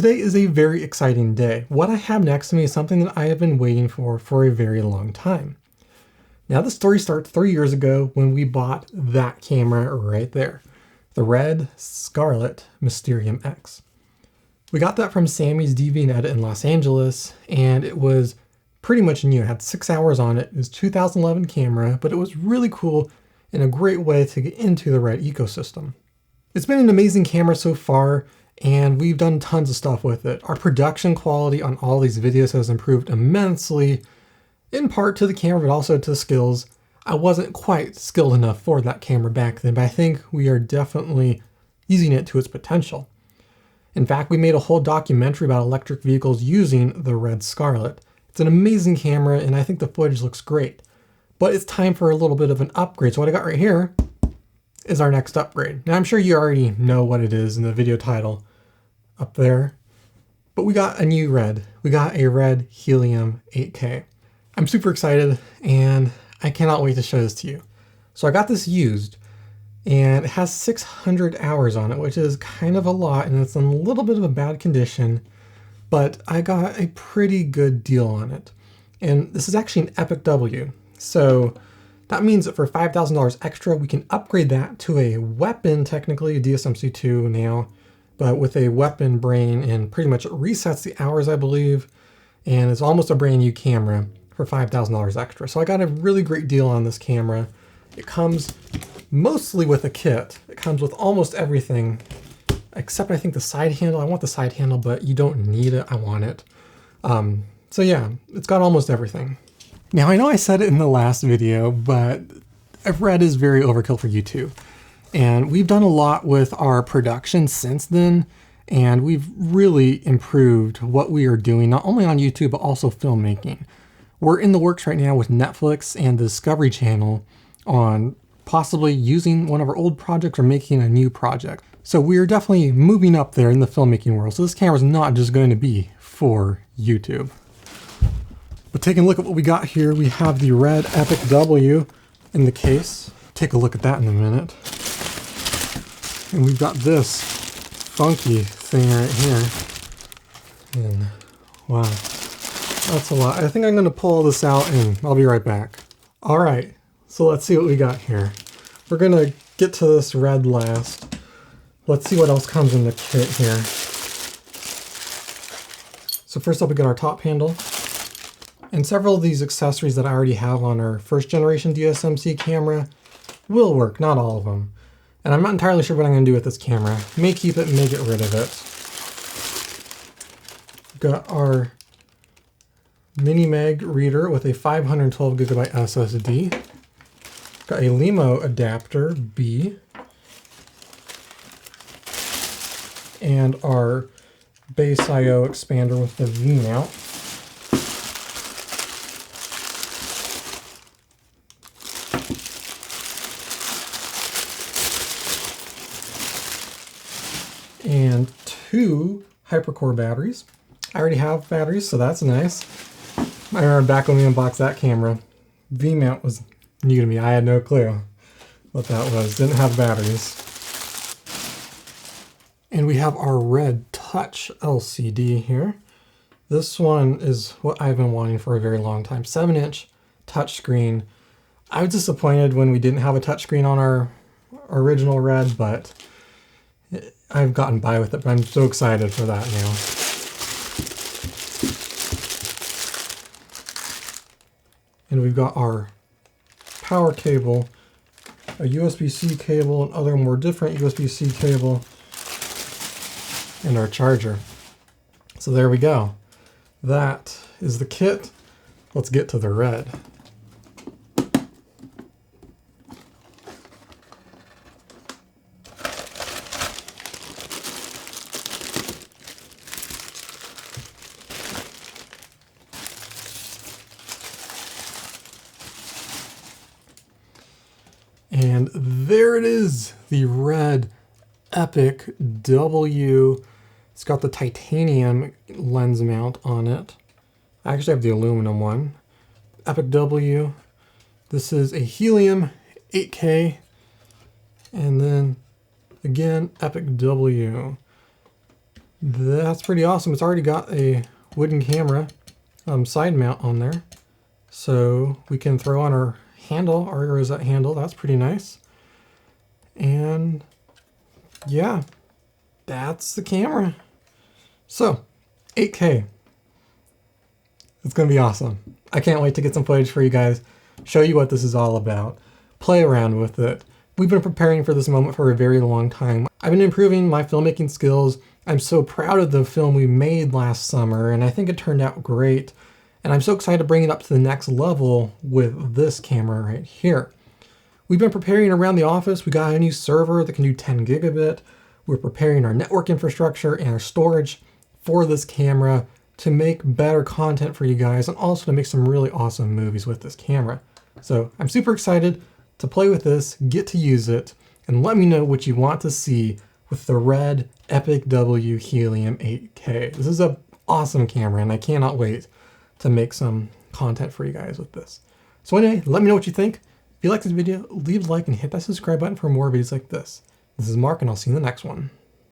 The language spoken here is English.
today is a very exciting day. What I have next to me is something that I have been waiting for a very long time. Now the story starts 3 years ago when we bought that camera right there, the RED Scarlet Mysterium X. We got that from Sammy's DV and Edit in Los Angeles, and it was pretty much new. It had 6 hours on it. It was a 2011 camera, but it was really cool and a great way to get into the RED ecosystem. It's been an amazing camera so far, and we've done tons of stuff with it. Our production quality on all these videos has improved immensely, in part to the camera, but also to the skills. I wasn't quite skilled enough for that camera back then, but I think we are definitely using it to its potential. In fact, we made a whole documentary about electric vehicles using the RED Scarlet. It's an amazing camera, and I think the footage looks great. But it's time for a little bit of an upgrade. So what I got right here is our next upgrade. Now I'm sure you already know what it is in the video title up there, but we got a new RED. We got a RED Helium 8K. I'm super excited and I cannot wait to show this to you. So I got this used and it has 600 hours on it, which is kind of a lot, and it's in a little bit of a bad condition, but I got a pretty good deal on it. And this is actually an Epic W. So that means that for $5,000 extra, we can upgrade that to a weapon, technically a DSMC2 now, but with a weapon brain, and pretty much resets the hours, I believe. And it's almost a brand new camera for $5,000 extra. So I got a really great deal on this camera. It comes mostly with a kit. It comes with almost everything, except I think the side handle. I want the side handle, but you don't need it. I want it. So yeah, it's got almost everything. Now I know I said it in the last video, but RED is very overkill for YouTube. And we've done a lot with our production since then, and we've really improved what we are doing, not only on YouTube, but also filmmaking. We're in the works right now with Netflix and the Discovery Channel on possibly using one of our old projects or making a new project. So we're definitely moving up there in the filmmaking world. So this camera's not just going to be for YouTube. But taking a look at what we got here, we have the RED Epic W in the case. Take a look at that in a minute. And we've got this funky thing right here. And wow, that's a lot. I think I'm gonna pull this out and I'll be right back. All right, so let's see what we got here. We're gonna get to this RED last. Let's see what else comes in the kit here. So first up, we got our top handle. And several of these accessories that I already have on our first generation DSMC camera will work, not all of them. And I'm not entirely sure what I'm going to do with this camera. May keep it, may get rid of it. We've got our mini mag reader with a 512 gigabyte SSD. Got a LEMO adapter B. And our base IO expander with the V mount. And 2 hypercore batteries. I already have batteries, so that's nice. I remember back when we unboxed that camera, V-mount was new to me. I had no clue what that was. Didn't have batteries. And we have our RED Touch LCD here. This one is what I've been wanting for a very long time. 7-inch touchscreen. I was disappointed when we didn't have a touchscreen on our original RED, but I've gotten by with it, but I'm so excited for that now. And we've got our power cable, a USB-C cable, and other more different USB-C cable, and our charger. So there we go. That is the kit. Let's get to the RED. And there it is, the RED Epic W. It's got the titanium lens mount on it. I actually have the aluminum one. Epic W. This is a Helium 8K. And then again, Epic W. That's pretty awesome. It's already got a wooden camera side mount on there. So we can throw on our handle, our rosette handle. That's pretty nice. And yeah, that's the camera. So 8K. It's going to be awesome. I can't wait to get some footage for you guys, show you what this is all about, play around with it. We've been preparing for this moment for a very long time. I've been improving my filmmaking skills. I'm so proud of the film we made last summer, and I think it turned out great. And I'm so excited to bring it up to the next level with this camera right here. We've been preparing around the office. We got a new server that can do 10 gigabit. We're preparing our network infrastructure and our storage for this camera to make better content for you guys and also to make some really awesome movies with this camera. So I'm super excited to play with this, get to use it, and let me know what you want to see with the RED Epic W Helium 8K. This is an awesome camera and I cannot wait to make some content for you guys with this. So anyway, let me know what you think. If you like this video, leave a like and hit that subscribe button for more videos like this. This is Mark and I'll see you in the next one.